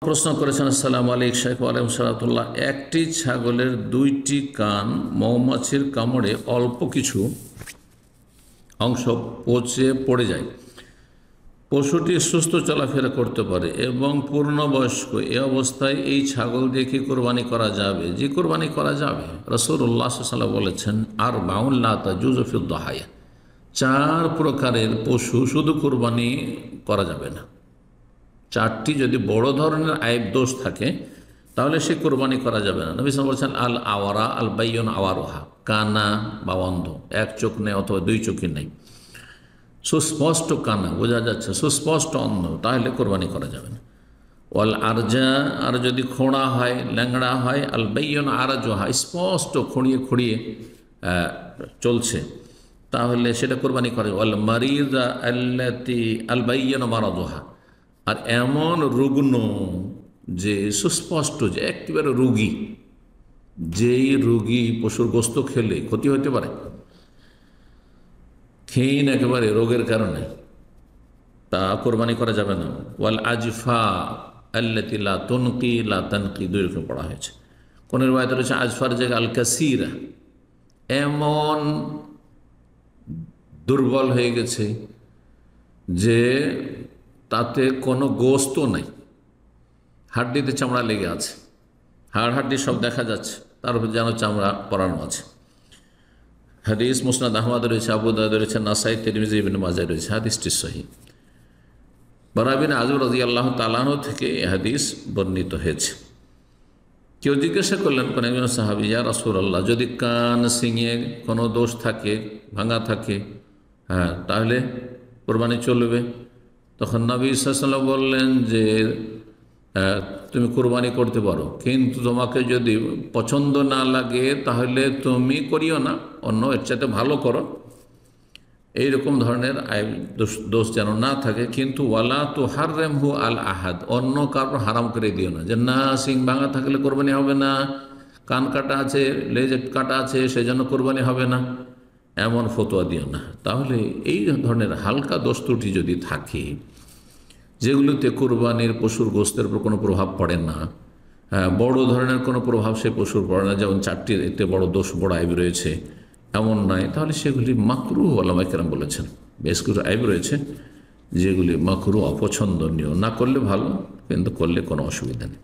প্রশ্ন করেছেন, আসসালামু আলাইকুম শেখ ওয়ালাইকুম সালাতুল্লাহ। একটি ছাগলের দুইটি কান মৌমাছির কামড়ে অল্প কিছু অংশ পচে পড়ে যায়। পশুটি সুস্থ চলাফেরা করতে পারে এবং পূর্ণবয়স্ক। এ অবস্থায় এই ছাগল দিয়ে কি কোরবানি করা যাবে? যে কোরবানি করা যাবে। রাসূলুল্লাহ সাল্লাল্লাহু আলাইহি ওয়াসাল্লাম বলেছেন, আর বাউন লা তাজুযু ফিদ দাহায়া, চার প্রকারের পশু শুধু কোরবানি করা যাবে না। চারটি যদি বড় ধরনের আইব দোষ থাকে তাহলে সে কোরবানি করা যাবে না। নবী সাল্লাল্লাহু আলাইহি ওয়াসাল্লাম বলছেন, আল আওয়ারা আল বাইয়ুন আওয়ারোহা, কানা বা অন্ধ, এক চোখ নেই অথবা দুই চোখই নেই, সুস্পষ্ট কানা বোঝা যাচ্ছে, সুস্পষ্ট অন্ধ, তাহলে কোরবানি করা যাবে না। ওয়াল আরজা, আর যদি খোঁড়া হয়, ল্যাংড়া হয়, আল বাইয়ুন আরাজোহা, স্পষ্ট খুঁড়িয়ে খুঁড়িয়ে চলছে, তাহলে সেটা কোরবানি করে। ওয়াল মারিদা আল্লাতি আল বাইয়ুন মারাদোহা, আর এমন রুগ্ন যে সুস্পষ্ট, যে একেবারে রোগী, যেই রোগী পশুর গোস্ত খেলে ক্ষতি হতে পারে, ক্ষীণ একেবারে রোগের কারণে, তা কোরবানি করা যাবে না। ওয়াল আজফা আল্লাতি লা তুনকি লা তানকি, দুই রকম পড়া হয়েছে। কোন রিওয়ায়াতে রয়েছে আজফার জায়গায় আল কাসিরা, এমন দুর্বল হয়ে গেছে যে তাতে কোনো গোস্ত নেই, হাড্ডিতে চামড়া লেগে আছে, হাড় হাড্ডি সব দেখা যাচ্ছে, তার উপর যেন চামড়া পরানো আছে। হাদিস মুসনাদ আহমদ রয়েছে, আবু দাউদ রয়েছে, নাসাই, তিরমিজি, ইবনে মাজাহ রয়েছে। হাদিসটি সহিহ। বারা বিন আযিব রাদিয়াল্লাহু তাআলা আনহু থেকে এই হাদিস বর্ণিত হয়েছে। কেউ জিজ্ঞাসা করলেন, কোন একজন সাহাবী, ইয়া রাসূলুল্লাহ, যদি কান সিংয়ে কোনো দোষ থাকে, ভাঙা থাকে, তাহলে কোরবানি চলবে? তখন নবী সাল্লাল্লাহু আলাইহি ওয়াসাল্লাম বললেন যে তুমি কোরবানি করতে পারো, কিন্তু তোমাকে যদি পছন্দ না লাগে তাহলে তুমি করিও না, অন্য এর চাইতে ভালো করো। এইরকম ধরনের দোষ যেন না থাকে, কিন্তু ওয়ালা তুহাররিমহু আল আহাদ, অন্য কারো হারাম করে দিও না, যে না সিং ভাঙা থাকলে কোরবানি হবে না, কান কাটা আছে, লেজ কাটা আছে, সেজন্য কোরবানি হবে না, এমন ফতোয়া দিও না। তাহলে এই ধরনের হালকা দোষ ত্রুটি যদি থাকে, যেগুলোতে কোরবানির পশুর গোস্তের উপর কোনো প্রভাব পড়ে না, বড় ধরনের কোনো প্রভাব সে পশুর পড়ে না, যেমন চারটি এতে বড় দোষ, বড় আইব রয়েছে, এমন নয়, তাহলে সেগুলি মাকরুহ ওলামায়ে কেরাম বলেছেন। বেশ কিছু আইব রয়েছে যেগুলি মাকরুহ, অপছন্দনীয়, না করলে ভালো, কিন্তু করলে কোনো অসুবিধা নেই।